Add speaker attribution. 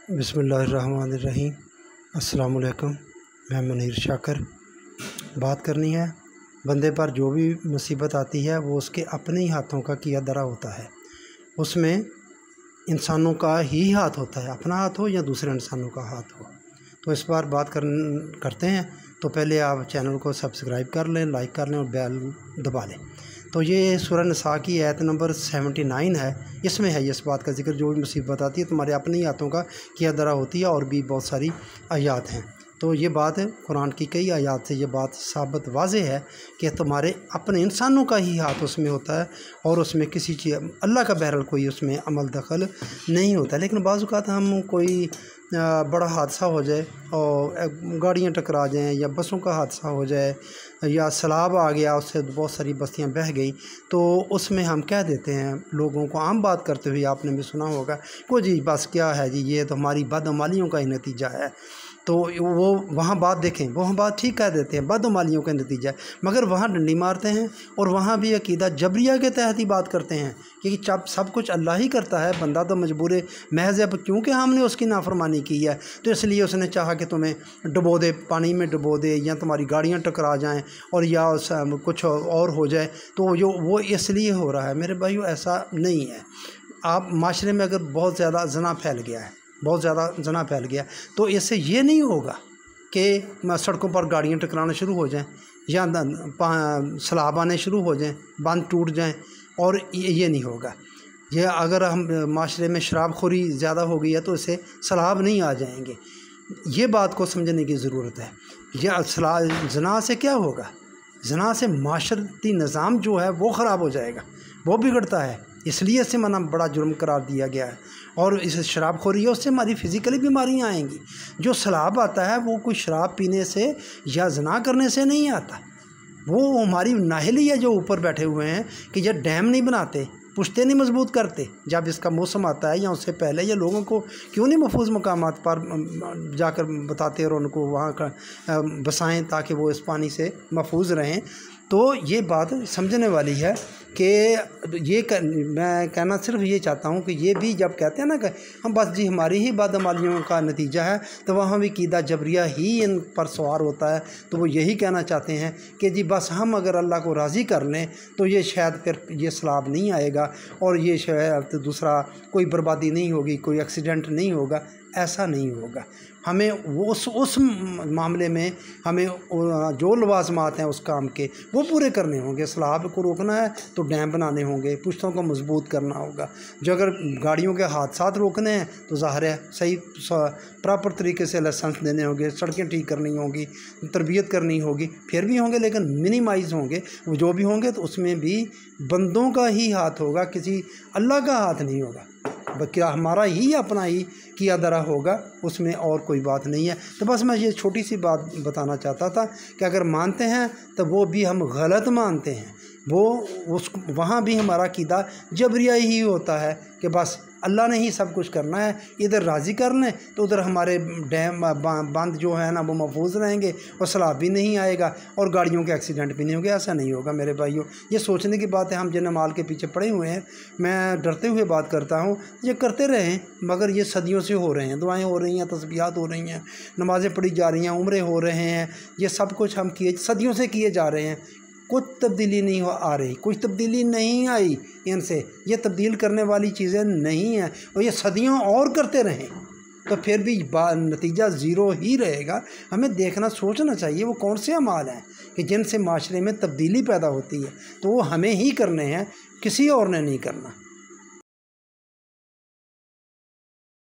Speaker 1: बिस्मिल्लाहिर्रहमानिर्रहीम। अस्सलाम वालेकुम। मैं मुनीर शाकर। बात करनी है, बंदे पर जो भी मुसीबत आती है वो उसके अपने ही हाथों का किया धरा होता है। उसमें इंसानों का ही हाथ होता है, अपना हाथ हो या दूसरे इंसानों का हाथ हो। तो इस बार बात करते हैं। तो पहले आप चैनल को सब्सक्राइब कर लें, लाइक कर लें और बेल दबा लें। तो ये सूरह निसा की आयत नंबर 79 है। इसमें है इस बात का जिक्र, जो भी मुसीबत आती है तुम्हारे अपने ही हाथों का किया धरा होती है। और भी बहुत सारी आयात हैं। तो ये बात कुरान की कई आयात से ये बात साबित वाज़ेह है कि तुम्हारे अपने इंसानों का ही हाथ उसमें होता है और उसमें किसी चीज़ अल्लाह का बहरहाल कोई उसमें अमल दखल नहीं होता। लेकिन बाज़ औक़ात हम कोई बड़ा हादसा हो जाए और गाड़ियाँ टकरा जाएँ या बसों का हादसा हो जाए या सैलाब आ गया, उससे बहुत सारी बस्तियाँ बह गई, तो उसमें हम कह देते हैं लोगों को आम बात करते हुए, आपने भी सुना होगा, को जी बस क्या है जी, ये तो हमारी बदअमालियों का ही नतीजा है। तो वो वहाँ बात देखें, वहाँ बात ठीक कह देते हैं, बदअमालियों का नतीजा है, मगर वहाँ डंडी मारते हैं और वहाँ भी अकीदा जबरिया के तहत ही बात करते हैं कि सब कुछ अल्लाह ही करता है, बंदा तो मजबूर महज़ है, क्योंकि हमने उसकी नाफरमानी की है तो इसलिए उसने चाहा कि तुम्हें डुबो दे, पानी में डुबो दे, या तुम्हारी गाड़ियाँ टकरा जाएं और या कुछ और हो जाए। तो जो वो इसलिए हो रहा है मेरे भाइयों, ऐसा नहीं है। आप माशरे में अगर बहुत ज़्यादा ज़ना फैल गया है, बहुत ज़्यादा ज़ना फैल गया, तो इससे ये नहीं होगा कि सड़कों पर गाड़ियाँ टकराना शुरू हो जाएं या सैलाब आने शुरू हो जाएं, बांध टूट जाएं, और ये नहीं होगा। ये अगर हम माशरे में शराबखोरी ज़्यादा हो गई है तो इससे सैलाब नहीं आ जाएंगे। ये बात को समझने की ज़रूरत है। यह ज़ना से क्या होगा? ज़ना से माशरती निज़ाम जो है वो ख़राब हो जाएगा, वो बिगड़ता है, इसलिए इसे मना बड़ा जुर्म करार दिया गया है। और इस शराबखोरी है उससे हमारी फ़िज़िकली बीमारियां आएंगी। जो सैलाब आता है वो कोई शराब पीने से या ज़ना करने से नहीं आता, वो हमारी नाहली है जो ऊपर बैठे हुए हैं कि ये डैम नहीं बनाते, पुश्ते नहीं मजबूत करते। जब इसका मौसम आता है या उससे पहले ये लोगों को क्यों नहीं महफूज मकामात पर जाकर बताते और उनको वहाँ का बसाएं ताकि वो इस पानी से महफूज रहें। तो ये बात समझने वाली है कि मैं कहना सिर्फ ये चाहता हूँ कि ये भी जब कहते हैं ना कि हम बस जी हमारी ही बदअमालियों का नतीजा है, तो वहाँ भी कीदा जबरिया ही इन पर सवार होता है। तो वो यही कहना चाहते हैं कि जी बस हम अगर अल्लाह को राज़ी कर लें तो ये शायद फिर ये सैलाब नहीं आएगा और ये शायद दूसरा कोई बर्बादी नहीं होगी, कोई एक्सीडेंट नहीं होगा। ऐसा नहीं होगा। हमें वो उस मामले में हमें जो लवाज़मात हैं उस काम के वो पूरे करने होंगे। सैलाब को रोकना है तो डैम बनाने होंगे, पुश्तों को मजबूत करना होगा। जो अगर गाड़ियों के हादसात रोकने हैं तो ज़ाहिर है सही प्रॉपर तरीके से लाइसेंस देने होंगे, सड़कें ठीक करनी होंगी, तरबियत करनी होगी, फिर भी होंगे लेकिन मिनिमाइज़ होंगे। वो जो भी होंगे तो उसमें भी बंदों का ही हाथ होगा, किसी अल्लाह का हाथ नहीं होगा, क्या हमारा ही अपना ही किया धरा होगा, उसमें और कोई बात नहीं है। तो बस मैं ये छोटी सी बात बताना चाहता था कि अगर मानते हैं तो वो भी हम गलत मानते हैं, वो वहाँ भी हमारा कीदा जबरिया ही होता है कि बस अल्लाह ने ही सब कुछ करना है, इधर राज़ी कर लें तो उधर हमारे डैम बांध जो है ना वो महफूज रहेंगे और सैलाब भी नहीं आएगा और गाड़ियों के एक्सीडेंट भी नहीं होंगे। ऐसा नहीं होगा मेरे भाइयों, ये सोचने की बात है। हम जिन माल के पीछे पड़े हुए हैं, मैं डरते हुए बात करता हूँ, ये करते रहें, मगर ये सदियों से हो रहे हैं, दुआएँ हो रही हैं, तस्बीहात हो रही हैं, नमाज़ें पढ़ी जा रही हैं, उम्रे हो रहे हैं, ये सब कुछ हम सदियों से किए जा रहे हैं। कुछ तब्दीली नहीं आ रही, कुछ तब्दीली नहीं आई इनसे, ये तब्दील करने वाली चीज़ें नहीं हैं और ये सदियों और करते रहें तो फिर भी नतीजा ज़ीरो ही रहेगा। हमें देखना सोचना चाहिए वो कौन से अमाल हैं कि जिनसे माशरे में तब्दीली पैदा होती है, तो वो हमें ही करने हैं, किसी और ने नहीं करना।